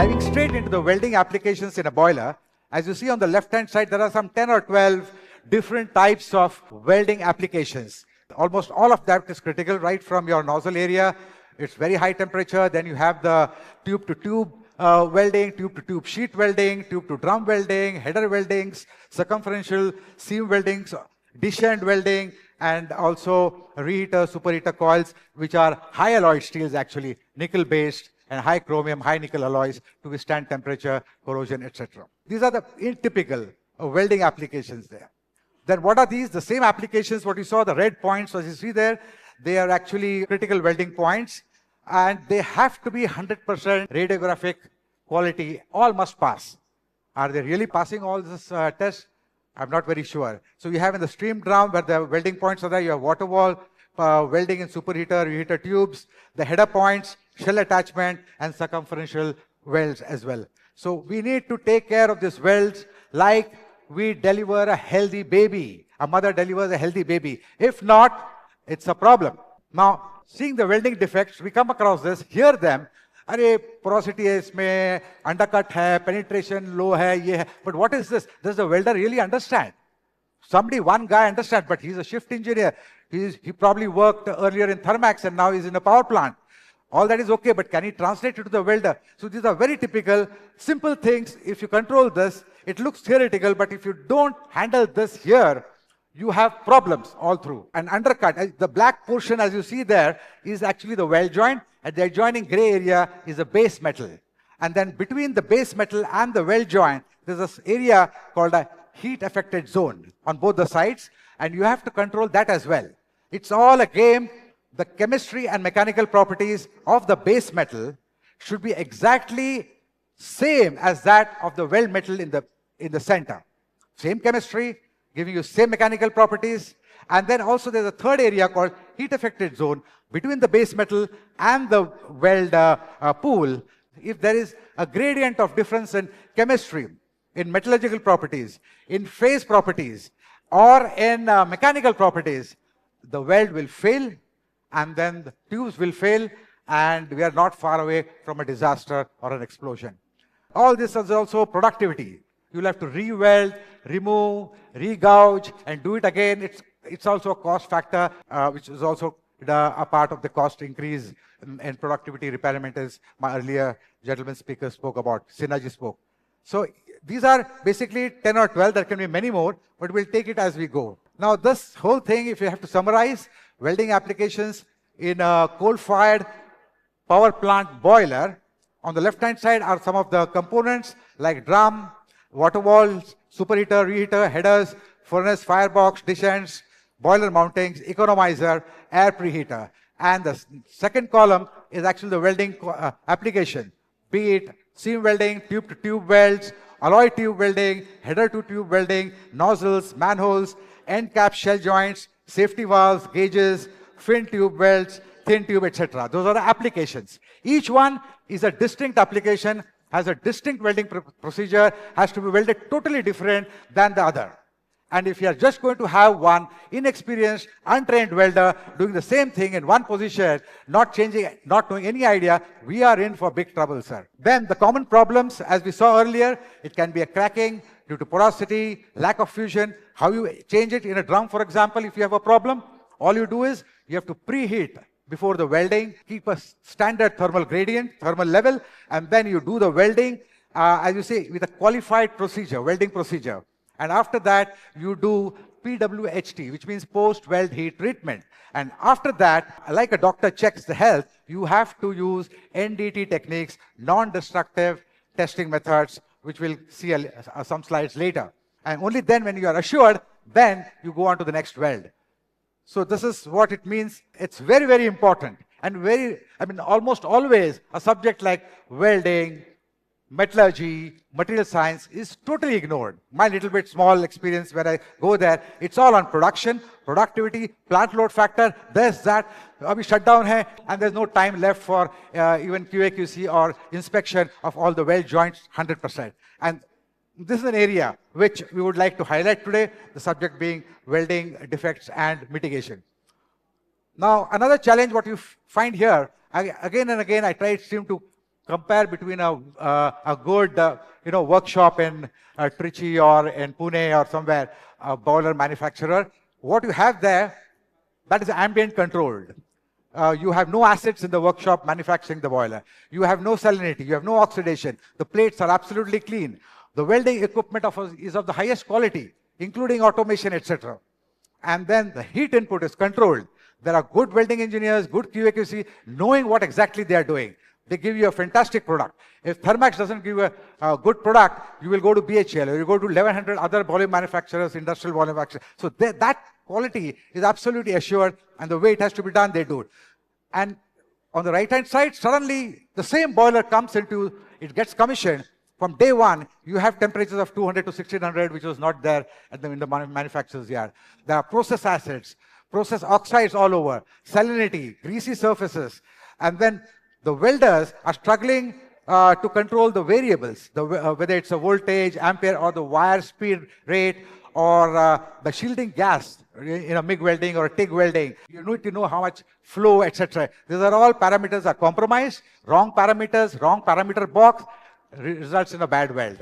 Diving straight into the welding applications in a boiler, as you see on the left-hand side, there are some 10 or 12 different types of welding applications. Almost all of that is critical, right from your nozzle area. It's very high temperature. Then you have the tube-to-tube welding, tube-to-tube sheet welding, tube-to-drum welding, header weldings, circumferential seam weldings, dish end welding, and also reheater, superheater coils, which are high alloy steels actually, nickel-based, and high chromium, high nickel alloys to withstand temperature, corrosion, etc. These are the typical welding applications there. Then what are these? The same applications, what you saw, the red points, as you see there, they are actually critical welding points, and they have to be 100% radiographic quality. All must pass. Are they really passing all this tests? I'm not very sure. So you have in the stream drum where the welding points are there, you have water wall, welding in superheater, reheater tubes, the header points, shell attachment, and circumferential welds as well. So we need to take care of these welds like we deliver a healthy baby. A mother delivers a healthy baby. If not, it's a problem. Now, seeing the welding defects, we come across this, hear them. Arey, porosity hai isme, undercut hai, penetration low hai, ye hai. But what is this? Does the welder really understand? One guy understands, but he's a shift engineer. He probably worked earlier in Thermax and now he's in a power plant. All that is okay, but can he translate it to the welder? So these are very typical, simple things. If you control this, it looks theoretical, but if you don't handle this here, you have problems all through. An undercut, the black portion as you see there is actually the weld joint, and the adjoining gray area is the base metal. And then between the base metal and the weld joint, there's this area called a heat affected zone on both the sides, and you have to control that as well. It's all a game. The chemistry and mechanical properties of the base metal should be exactly same as that of the weld metal in the center. Same chemistry, giving you same mechanical properties. And then also there's a third area called heat affected zone between the base metal and the weld pool. If there is a gradient of difference in chemistry, in metallurgical properties, in phase properties, or in mechanical properties, the weld will fail, and then the tubes will fail, and we are not far away from a disaster or an explosion. All this is also productivity. You'll have to re-weld, remove, re-gouge, and do it again. It's also a cost factor, which is also a part of the cost increase in productivity repairment, as my earlier gentleman speaker spoke about, Synergy spoke. So these are basically 10 or 12. There can be many more, but we'll take it as we go. Now, this whole thing, if you have to summarize, welding applications in a coal-fired power plant boiler. On the left-hand side are some of the components like drum, water walls, superheater, reheater, headers, furnace, firebox, dish ends, boiler mountings, economizer, air preheater. And the second column is actually the welding application, be it seam welding, tube-to-tube welds, alloy tube welding, header-to-tube welding, nozzles, manholes, end cap shell joints, safety valves, gauges, fin tube welds, thin tube, etc. Those are the applications. Each one is a distinct application, has a distinct welding procedure, has to be welded totally different than the other. And if you are just going to have one inexperienced, untrained welder doing the same thing in one position, not changing, not knowing any idea, we are in for big trouble, sir. Then the common problems, as we saw earlier, it can be a cracking due to porosity, lack of fusion. How you change it in a drum, for example, if you have a problem, all you do is you have to preheat before the welding, keep a standard thermal gradient, thermal level, and then you do the welding, as you say, with a qualified procedure, welding procedure. And after that, you do PWHT, which means post-weld heat treatment. And after that, like a doctor checks the health, you have to use NDT techniques, non-destructive testing methods, which we'll see some slides later. And only then, when you are assured, then you go on to the next weld. So this is what it means. It's very, very important. And almost always a subject like welding, metallurgy, material science is totally ignored. My little bit small experience where I go there, it's all on production, productivity, plant load factor, this, that. Abhi shutdown hai, and there's no time left for even QA/QC or inspection of all the weld joints 100%. And this is an area which we would like to highlight today, the subject being welding defects and mitigation. Now, another challenge what you find here, again and again I seem to compare between a good workshop in Trichy or in Pune or somewhere, a boiler manufacturer, what you have there, that is ambient controlled. You have no acids in the workshop manufacturing the boiler. You have no salinity. You have no oxidation. The plates are absolutely clean. The welding equipment is of the highest quality, including automation, etc. And then the heat input is controlled. There are good welding engineers, good QA/QC, knowing what exactly they are doing. They give you a fantastic product. If Thermax doesn't give you a good product, you will go to BHL or you go to 1100 other boiler manufacturers, industrial boiler manufacturers. So that quality is absolutely assured, and the way it has to be done, they do it. And on the right-hand side, suddenly the same boiler comes into, it gets commissioned. From day one, you have temperatures of 200 to 1600, which was not there in the manufacturer's yard. There are process acids, process oxides all over, salinity, greasy surfaces, and then the welders are struggling to control the variables, whether it's a voltage, ampere, or the wire speed rate, or the shielding gas in a MIG welding or a TIG welding. You need to know how much flow, etc. These are all parameters are compromised. Wrong parameters, wrong parameter box results in a bad weld.